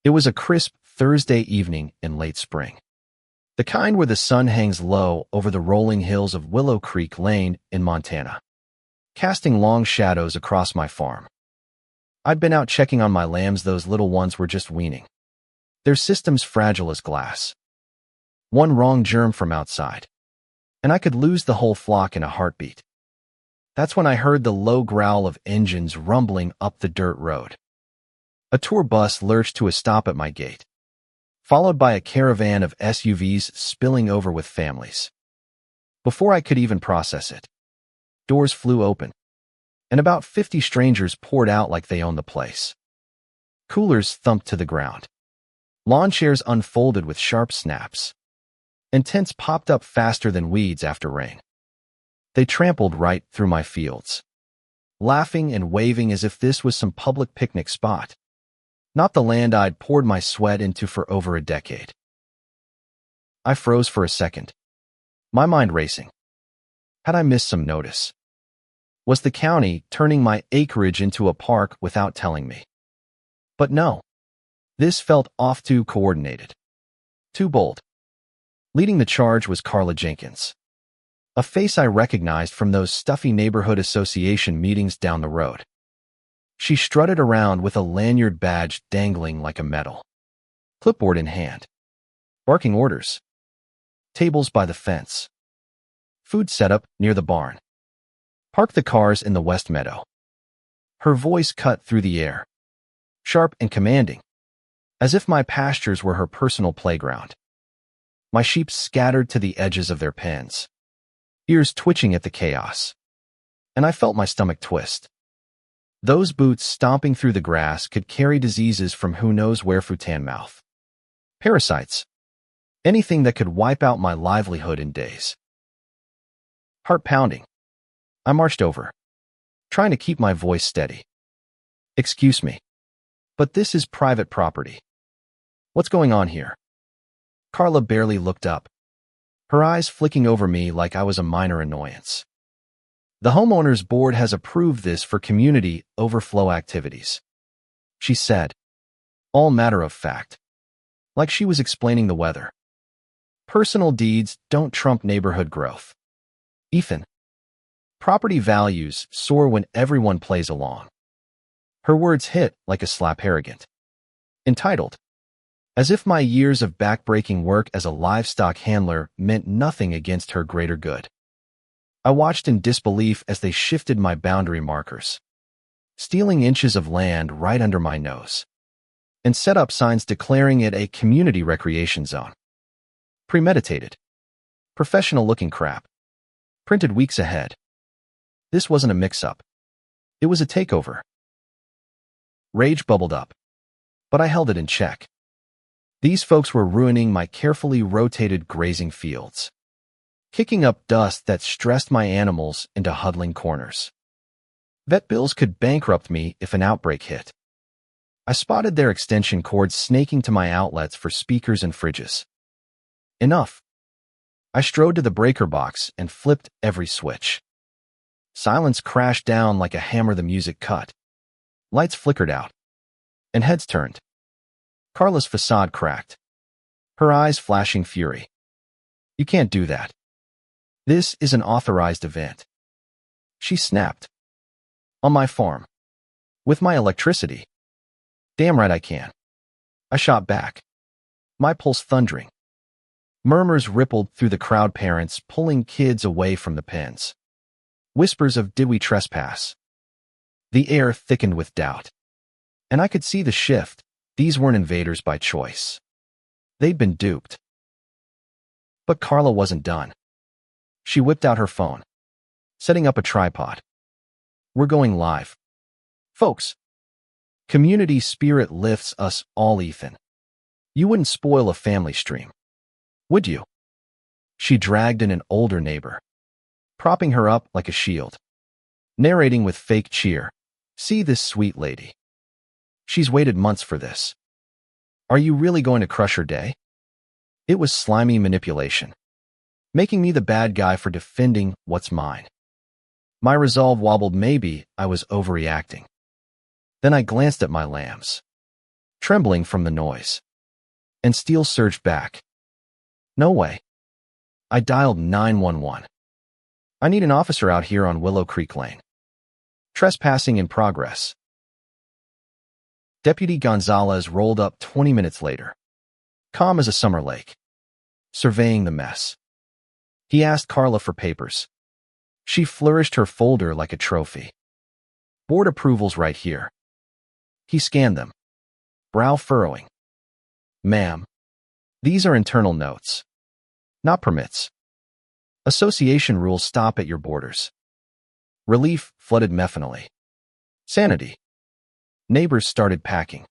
It was a crisp Thursday evening in late spring. The kind where the sun hangs low over the rolling hills of Willow Creek Lane in Montana, casting long shadows across my farm. I'd been out checking on my lambs. Those little ones were just weaning, their systems fragile as glass. One wrong germ from outside, and I could lose the whole flock in a heartbeat. That's when I heard the low growl of engines rumbling up the dirt road. A tour bus lurched to a stop at my gate, followed by a caravan of SUVs spilling over with families. Before I could even process it, doors flew open, and about 50 strangers poured out like they owned the place. Coolers thumped to the ground. Lawn chairs unfolded with sharp snaps, and tents popped up faster than weeds after rain. They trampled right through my fields, laughing and waving as if this was some public picnic spot, not the land I'd poured my sweat into for over a decade. I froze for a second, my mind racing. Had I missed some notice? Was the county turning my acreage into a park without telling me? But no. This felt off too coordinated, too bold. Leading the charge was Carla Jenkins, a face I recognized from those stuffy neighborhood association meetings down the road. She strutted around with a lanyard badge dangling like a medal, clipboard in hand, barking orders. Tables by the fence. Food set up near the barn. Park the cars in the west meadow. Her voice cut through the air, sharp and commanding, as if my pastures were her personal playground. My sheep scattered to the edges of their pens, ears twitching at the chaos, and I felt my stomach twist. Those boots stomping through the grass could carry diseases from who knows where. Futan mouth, parasites, anything that could wipe out my livelihood in days. Heart pounding, I marched over, trying to keep my voice steady. Excuse me, but this is private property. What's going on here? Carla barely looked up, her eyes flicking over me like I was a minor annoyance. The homeowners board has approved this for community overflow activities, she said, all matter of fact, like she was explaining the weather. Personal deeds don't trump neighborhood growth. Ethan. Property values soar when everyone plays along. Her words hit like a slap. Arrogant. Entitled. As if my years of backbreaking work as a livestock handler meant nothing against her greater good. I watched in disbelief as they shifted my boundary markers, stealing inches of land right under my nose, and set up signs declaring it a community recreation zone. Premeditated. Professional-looking crap. Printed weeks ahead. This wasn't a mix-up. It was a takeover. Rage bubbled up, but I held it in check. These folks were ruining my carefully rotated grazing fields, kicking up dust that stressed my animals into huddling corners. Vet bills could bankrupt me if an outbreak hit. I spotted their extension cords snaking to my outlets for speakers and fridges. Enough. I strode to the breaker box and flipped every switch. Silence crashed down like a hammer. The music cut. Lights flickered out, and heads turned. Carla's facade cracked, her eyes flashing fury. You can't do that. This is an authorized event. She snapped. On my farm. With my electricity. Damn right I can. I shot back, my pulse thundering. Murmurs rippled through the crowd, parents pulling kids away from the pens. Whispers of "Did we trespass?" The air thickened with doubt, and I could see the shift. These weren't invaders by choice. They'd been duped. But Carla wasn't done. She whipped out her phone, setting up a tripod. We're going live. Folks. Community spirit lifts us all. Ethan. You wouldn't spoil a family stream, would you? She dragged in an older neighbor, propping her up like a shield, narrating with fake cheer. See this sweet lady. She's waited months for this. Are you really going to crush her day? It was slimy manipulation, making me the bad guy for defending what's mine. My resolve wobbled. Maybe I was overreacting. Then I glanced at my lambs. trembling from the noise. And Steele surged back. No way. I dialed 911. I need an officer out here on Willow Creek Lane. Trespassing in progress. Deputy Gonzalez rolled up 20 minutes later, calm as a summer lake, surveying the mess. He asked Carla for papers. She flourished her folder like a trophy. Board approvals right here. He scanned them, brow furrowing. Ma'am, these are internal notes, not permits. Association rules stop at your borders. Relief flooded methanally. Sanity. Neighbors started packing,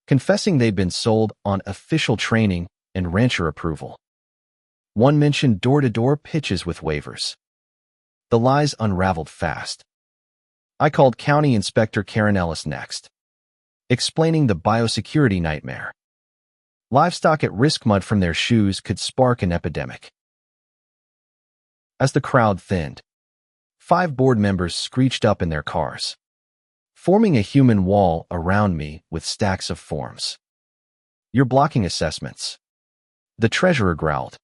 confessing they'd been sold on official training and rancher approval. One mentioned door-to-door pitches with waivers. The lies unraveled fast. I called County Inspector Karen Ellis next, explaining the biosecurity nightmare. Livestock at risk, mud from their shoes could spark an epidemic. As the crowd thinned, 5 board members screeched up in their cars, forming a human wall around me with stacks of forms. You're blocking assessments. The treasurer growled,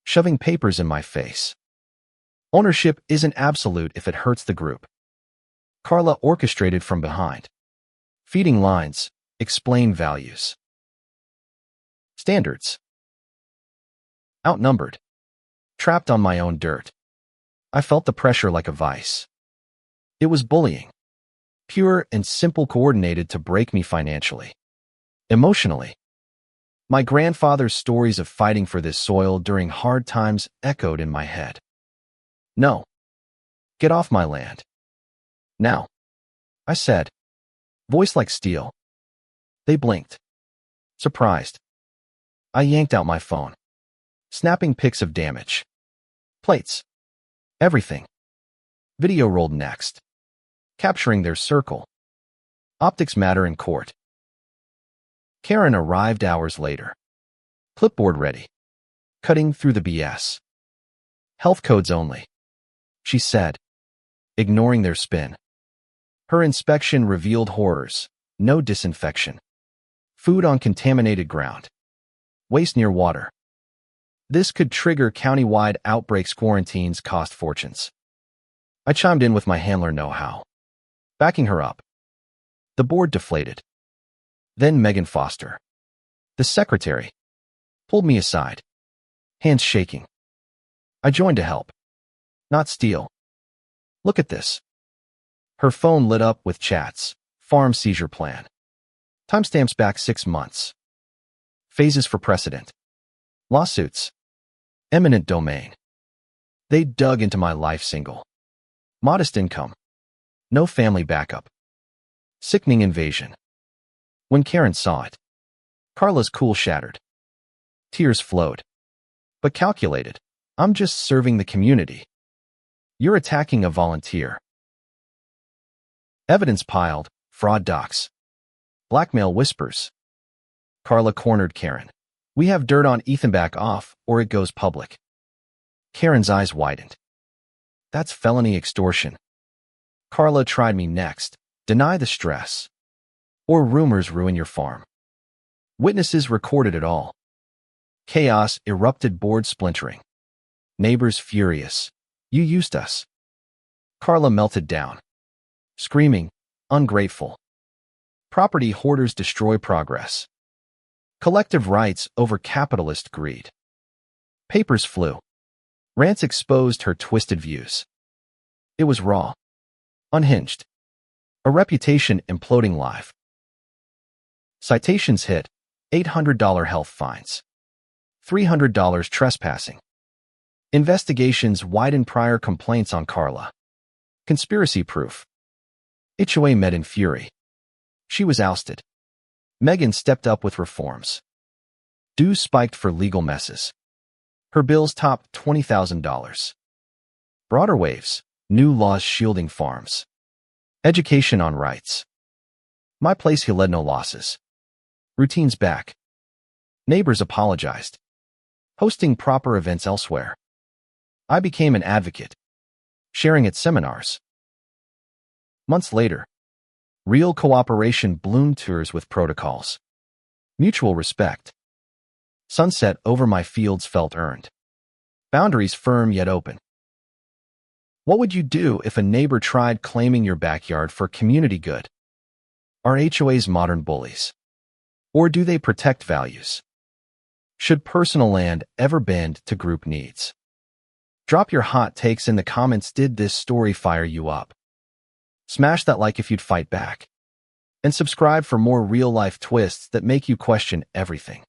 shoving papers in my face. Ownership isn't absolute if it hurts the group. Carla orchestrated from behind. Feeding lines, explain values. Standards. Outnumbered. Trapped on my own dirt. I felt the pressure like a vice. It was bullying. Pure and simple, coordinated to break me financially. Emotionally. My grandfather's stories of fighting for this soil during hard times echoed in my head. No. Get off my land. Now. I said, voice like steel. They blinked. Surprised. I yanked out my phone, snapping pics of damage. Plates. Everything. Video rolled next, capturing their circle. Optics matter in court. Karen arrived hours later, clipboard ready, cutting through the BS. Health codes only, she said, ignoring their spin. Her inspection revealed horrors: no disinfection, food on contaminated ground, waste near water. This could trigger county-wide outbreaks. Quarantines cost fortunes. I chimed in with my handler know-how, backing her up. The board deflated. Then Megan Foster, the secretary, pulled me aside, hands shaking. I joined to help, not steal. Look at this. Her phone lit up with chats. Farm seizure plan. Timestamps back 6 months. Phases for precedent. Lawsuits. Eminent domain. They dug into my life. Single. Modest income. No family backup. Sickening invasion. When Karen saw it, Carla's cool shattered. Tears flowed. But calculated. I'm just serving the community. You're attacking a volunteer. Evidence piled. Fraud docs. Blackmail whispers. Carla cornered Karen. We have dirt on Ethan. Back off, or it goes public. Karen's eyes widened. That's felony extortion. Carla tried me next. Deny the stress. Or rumors ruin your farm. Witnesses recorded it all. Chaos erupted, board splintering. Neighbors furious. You used us. Carla melted down, screaming, ungrateful. Property hoarders destroy progress. Collective rights over capitalist greed. Papers flew. Rants exposed her twisted views. It was raw. Unhinged. A reputation imploding live. Citations hit. $800 health fines. $300 trespassing. Investigations widen. Prior complaints on Carla. Conspiracy proof. HOA met in fury. She was ousted. Megan stepped up with reforms. Dues spiked for legal messes. Her bills topped $20,000. Broader waves. New laws shielding farms. Education on rights. My place led no losses. Routines back. Neighbors apologized. Hosting proper events elsewhere. I became an advocate. Sharing at seminars. Months later, real cooperation bloomed. Tours with protocols. Mutual respect. Sunset over my fields felt earned. Boundaries firm yet open. What would you do if a neighbor tried claiming your backyard for community good? Are HOAs modern bullies? Or do they protect values? Should personal land ever bend to group needs? Drop your hot takes in the comments. Did this story fire you up? Smash that like if you'd fight back. And subscribe for more real-life twists that make you question everything.